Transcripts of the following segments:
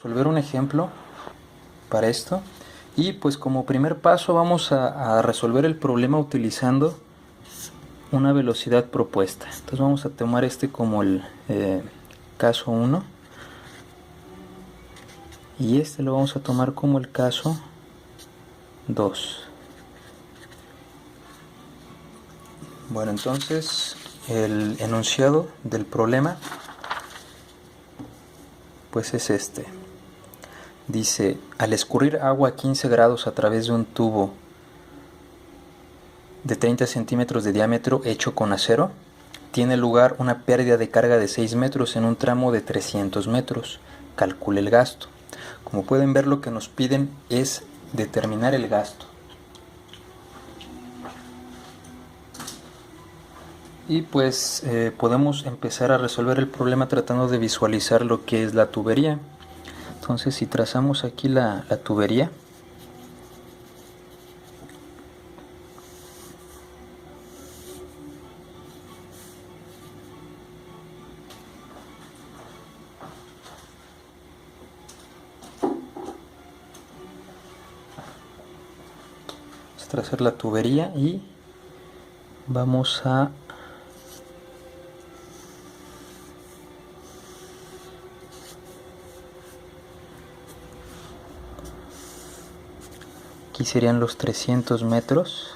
Resolver un ejemplo para esto, y pues como primer paso vamos a resolver el problema utilizando una velocidad propuesta. Entonces vamos a tomar este como el caso 1 y este lo vamos a tomar como el caso 2. Bueno, entonces el enunciado del problema pues es este. Dice: al escurrir agua a 15 grados a través de un tubo de 30 centímetros de diámetro hecho con acero, tiene lugar una pérdida de carga de 6 metros en un tramo de 300 metros. Calcule el gasto. Como pueden ver, lo que nos piden es determinar el gasto. Y pues podemos empezar a resolver el problema tratando de visualizar lo que es la tubería. Entonces, si trazamos aquí la tubería, vamos a trazar la tubería y vamos a aquí serían los 300 metros.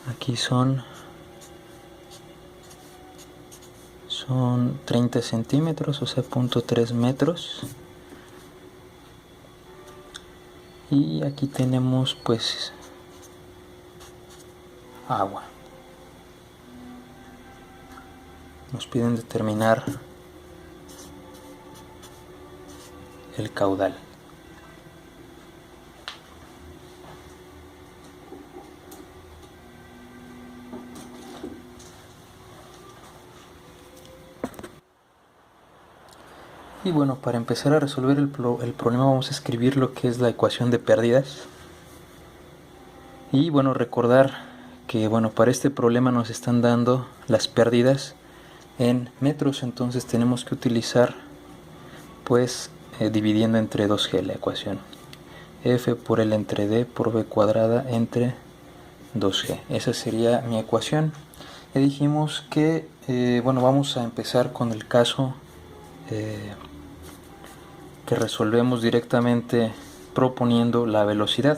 Aquí son 30 centímetros, o sea, 0.3 metros. Y aquí tenemos pues agua. Nos piden determinar el caudal. Y bueno, para empezar a resolver el problema vamos a escribir lo que es la ecuación de pérdidas. Y bueno, recordar que bueno, para este problema nos están dando las pérdidas en metros, entonces tenemos que utilizar pues dividiendo entre 2g la ecuación. F por L entre D por B cuadrada entre 2g. Esa sería mi ecuación. Ya dijimos que bueno, vamos a empezar con el caso que resolvemos directamente proponiendo la velocidad.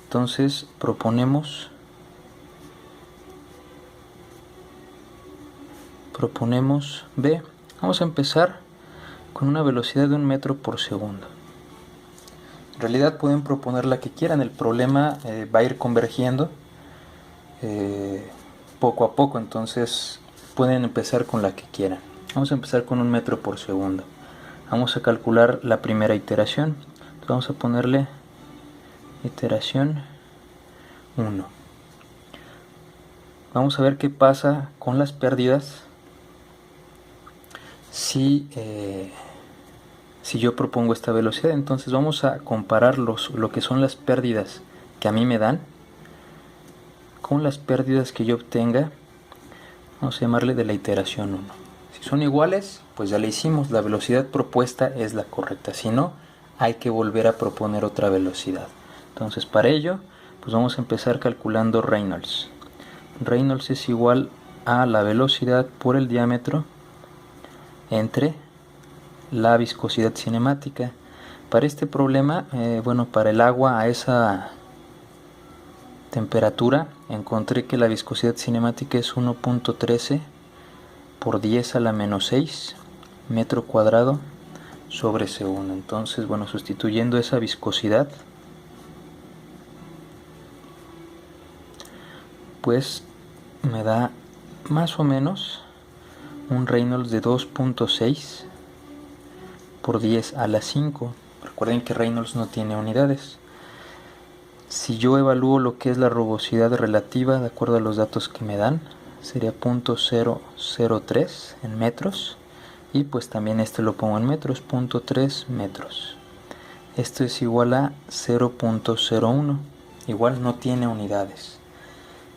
Entonces proponemos B. Vamos a empezar con una velocidad de 1 metro por segundo. En realidad pueden proponer la que quieran, el problema va a ir convergiendo poco a poco, entonces pueden empezar con la que quieran. Vamos a empezar con 1 metro por segundo. Vamos a calcular la primera iteración. Entonces vamos a ponerle iteración 1. Vamos a ver qué pasa con las pérdidas si yo propongo esta velocidad. Entonces vamos a comparar lo que son las pérdidas que a mí me dan con las pérdidas que yo obtenga. Vamos a llamarle de la iteración 1. Si son iguales, pues ya le hicimos, la velocidad propuesta es la correcta. Si no, hay que volver a proponer otra velocidad. Entonces para ello, pues vamos a empezar calculando Reynolds. Reynolds es igual a la velocidad por el diámetro entre la viscosidad cinemática. Para este problema, bueno, para el agua a esa temperatura, encontré que la viscosidad cinemática es 1.13 por 10 a la menos 6 metro cuadrado sobre segundo. Entonces, bueno, sustituyendo esa viscosidad, pues me da más o menos un Reynolds de 2.6 por 10 a la 5. Recuerden que Reynolds no tiene unidades. Si yo evalúo lo que es la rugosidad relativa de acuerdo a los datos que me dan, sería 0.003 en metros, y pues también este lo pongo en metros, 0.3 metros. Esto es igual a 0.01, igual no tiene unidades.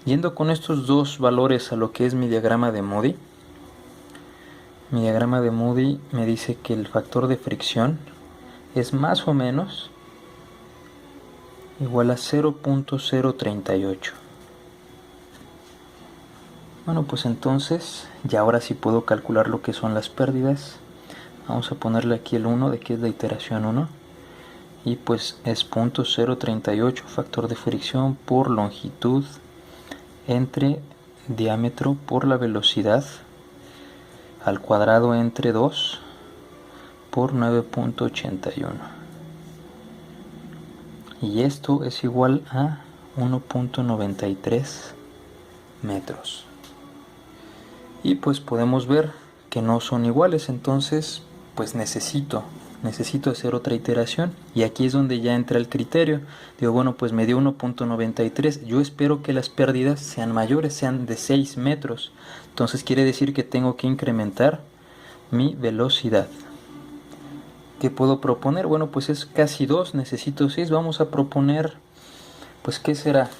Yendo con estos dos valores a lo que es mi diagrama de Moody, mi diagrama de Moody me dice que el factor de fricción es más o menos igual a 0.038. Bueno, pues entonces ya ahora sí puedo calcular lo que son las pérdidas. Vamos a ponerle aquí el 1 de que es la iteración 1. Y pues es 0.038 factor de fricción por longitud entre diámetro por la velocidad al cuadrado entre 2 por 9.81. Y esto es igual a 1.93 metros. Y pues podemos ver que no son iguales, entonces pues necesito hacer otra iteración, y aquí es donde ya entra el criterio. Digo, bueno, pues me dio 1.93, yo espero que las pérdidas sean mayores, sean de 6 metros, entonces quiere decir que tengo que incrementar mi velocidad. ¿Qué puedo proponer? Bueno, pues es casi 2, necesito 6, vamos a proponer, pues ¿qué será?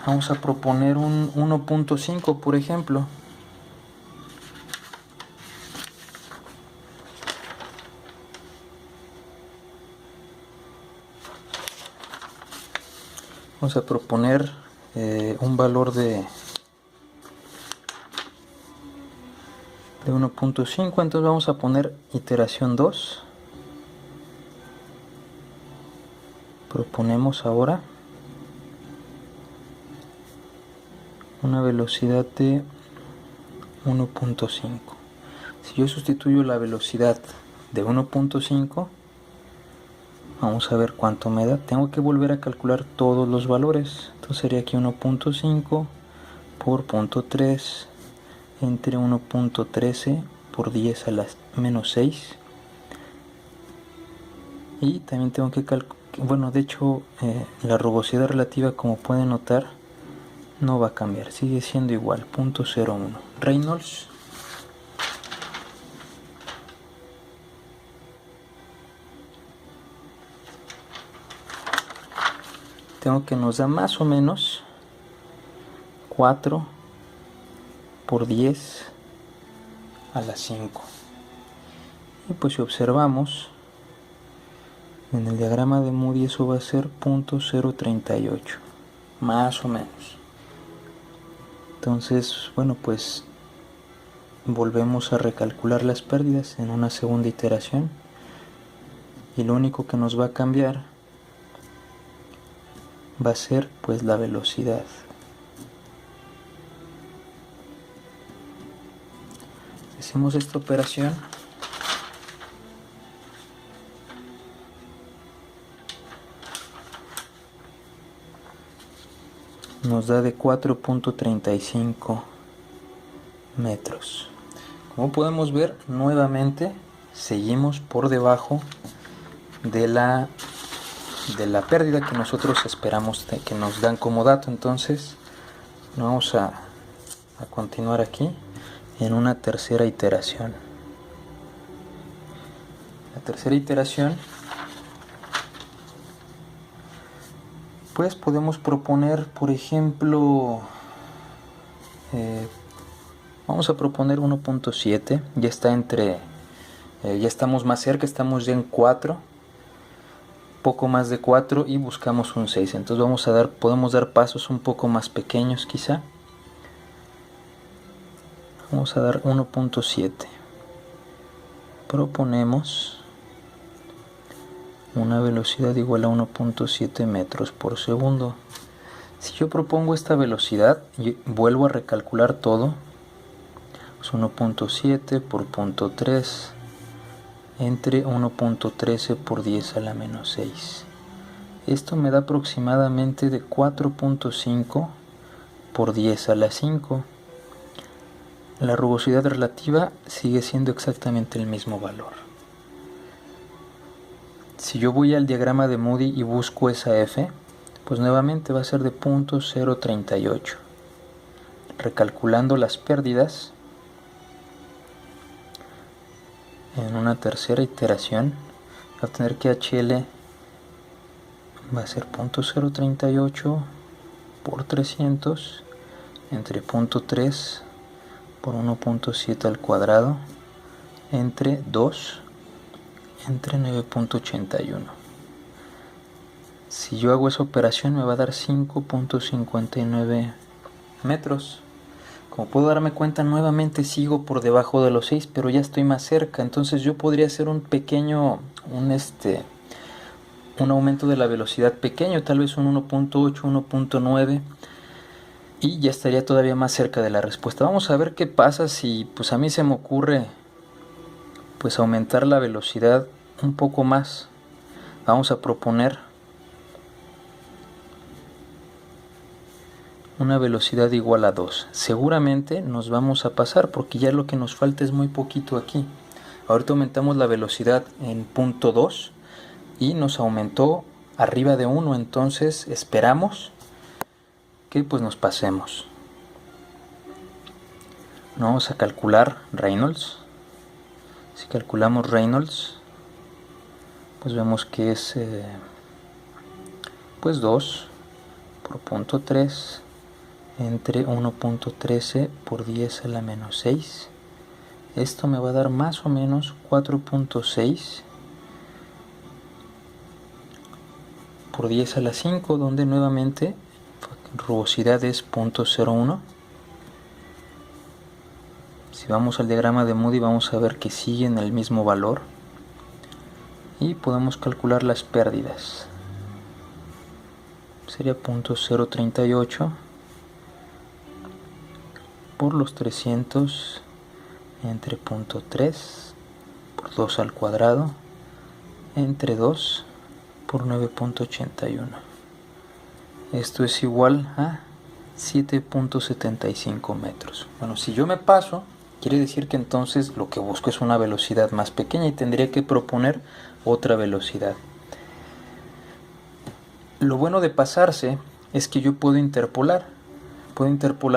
Vamos a proponer un 1.5, por ejemplo. Vamos a proponer un valor de 1.5, entonces vamos a poner iteración 2. Proponemos ahora una velocidad de 1.5. Si yo sustituyo la velocidad de 1.5, vamos a ver cuánto me da. Tengo que volver a calcular todos los valores. Entonces sería aquí 1.5 por 0.3 entre 1.13 por 10 a la menos 6. Y también tengo que calcular, bueno, de hecho la rugosidad relativa, como pueden notar, no va a cambiar, sigue siendo igual, 0.01. Reynolds. Tengo que nos da más o menos 4 por 10 a la 5. Y pues si observamos en el diagrama de Moody, eso va a ser 0.038, más o menos. Entonces, bueno, pues volvemos a recalcular las pérdidas en una segunda iteración, y lo único que nos va a cambiar va a ser pues la velocidad. Hacemos esta operación. Nos da de 4.35 metros. Como podemos ver, nuevamente seguimos por debajo de la pérdida que nosotros esperamos que nos dan como dato. Entonces vamos a continuar aquí en una tercera iteración. La tercera iteración, pues podemos proponer, por ejemplo, vamos a proponer 1.7. Ya está ya estamos más cerca, estamos ya en 4, poco más de 4, y buscamos un 6. Entonces podemos dar pasos un poco más pequeños quizá. Vamos a dar 1.7. Proponemos una velocidad igual a 1.7 metros por segundo. Si yo propongo esta velocidad y vuelvo a recalcular todo, es 1.7 por 0.3 entre 1.13 por 10 a la menos 6. Esto me da aproximadamente de 4.5 por 10 a la 5. La rugosidad relativa sigue siendo exactamente el mismo valor. Si yo voy al diagrama de Moody y busco esa F, pues nuevamente va a ser de 0.038. Recalculando las pérdidas en una tercera iteración, voy a obtener que HL va a ser 0.038 por 300 entre 0.3 por 1.7 al cuadrado entre 2 entre 9.81. Si yo hago esa operación me va a dar 5.59 metros. Como puedo darme cuenta, nuevamente sigo por debajo de los 6, pero ya estoy más cerca. Entonces yo podría hacer un pequeño, un aumento de la velocidad pequeño, tal vez un 1.8, 1.9, y ya estaría todavía más cerca de la respuesta. Vamos a ver qué pasa si pues a mí se me ocurre pues aumentar la velocidad un poco más. Vamos a proponer una velocidad igual a 2. Seguramente nos vamos a pasar porque ya lo que nos falta es muy poquito aquí. Ahorita aumentamos la velocidad en 0.2 y nos aumentó arriba de 1, entonces esperamos que pues nos pasemos. Vamos a calcular Reynolds. Si calculamos Reynolds, pues vemos que es pues 2 por 0.3 entre 1.13 por 10 a la menos 6. Esto me va a dar más o menos 4.6 por 10 a la 5, donde nuevamente rugosidad es 0.01. Si vamos al diagrama de Moody vamos a ver que sigue en el mismo valor y podemos calcular las pérdidas. Sería 0.038 por los 300 entre 0.3 por 2 al cuadrado entre 2 por 9.81. Esto es igual a 7.75 metros. Bueno, si yo me paso, quiere decir que entonces lo que busco es una velocidad más pequeña y tendría que proponer otra velocidad. Lo bueno de pasarse es que yo puedo interpolar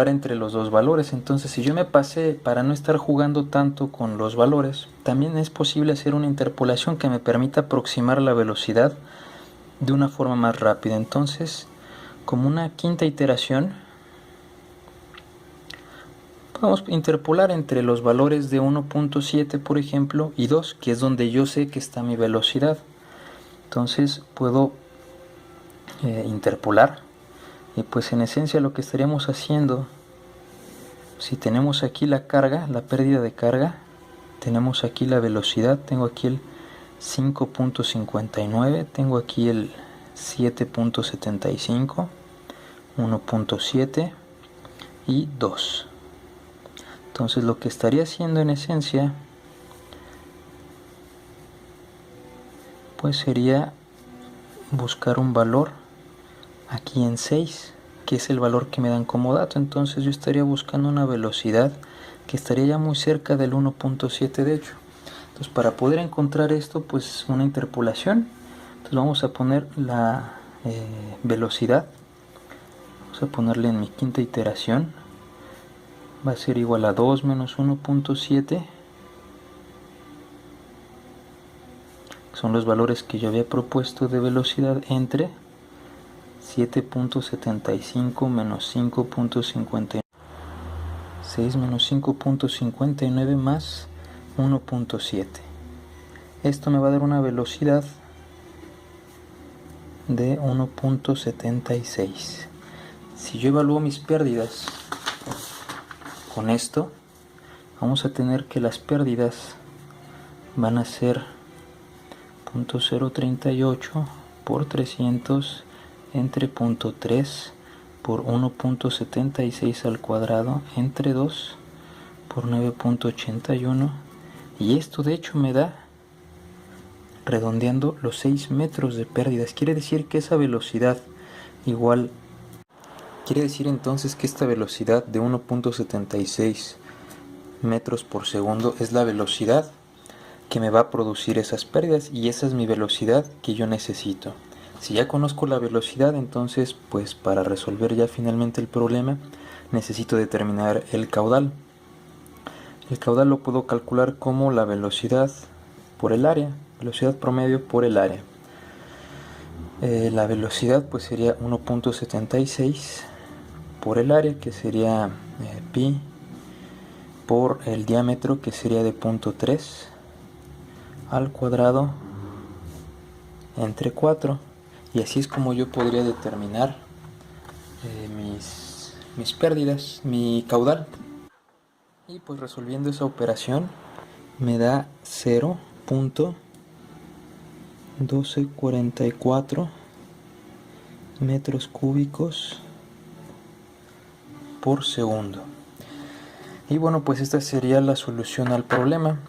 entre los dos valores. Entonces si yo me pasé, para no estar jugando tanto con los valores, también es posible hacer una interpolación que me permita aproximar la velocidad de una forma más rápida. Entonces, como una quinta iteración, podemos interpolar entre los valores de 1.7 por ejemplo y 2, que es donde yo sé que está mi velocidad. Entonces puedo interpolar. Y pues en esencia lo que estaríamos haciendo, si tenemos aquí la carga, la pérdida de carga, tenemos aquí la velocidad, tengo aquí el 5.59, tengo aquí el 7.75, 1.7 y 2. Entonces lo que estaría haciendo en esencia pues sería buscar un valor aquí en 6, que es el valor que me dan como dato. Entonces yo estaría buscando una velocidad que estaría ya muy cerca del 1.7 de hecho. Entonces para poder encontrar esto, pues una interpolación. Entonces vamos a poner la velocidad, vamos a ponerle en mi quinta iteración, va a ser igual a 2 menos 1.7, son los valores que yo había propuesto de velocidad, entre 7.75 menos 5.59, 6 menos 5.59 más 1.7. Esto me va a dar una velocidad de 1.76. Si yo evalúo mis pérdidas con esto, vamos a tener que las pérdidas van a ser 0.038 por 300 entre 0.3 por 1.76 al cuadrado entre 2 por 9.81, y esto de hecho me da, redondeando, los 6 metros de pérdidas. Quiere decir que esa velocidad igual, quiere decir entonces que esta velocidad de 1.76 metros por segundo es la velocidad que me va a producir esas pérdidas, y esa es mi velocidad que yo necesito. Si ya conozco la velocidad, entonces pues para resolver ya finalmente el problema necesito determinar el caudal. El caudal lo puedo calcular como la velocidad por el área, velocidad promedio por el área. La velocidad pues sería 1.76 por el área, que sería pi, por el diámetro, que sería de 0.3, al cuadrado entre 4. Y así es como yo podría determinar mis pérdidas, mi caudal. Y pues resolviendo esa operación me da 0.1244 metros cúbicos por segundo. Y bueno, pues esta sería la solución al problema.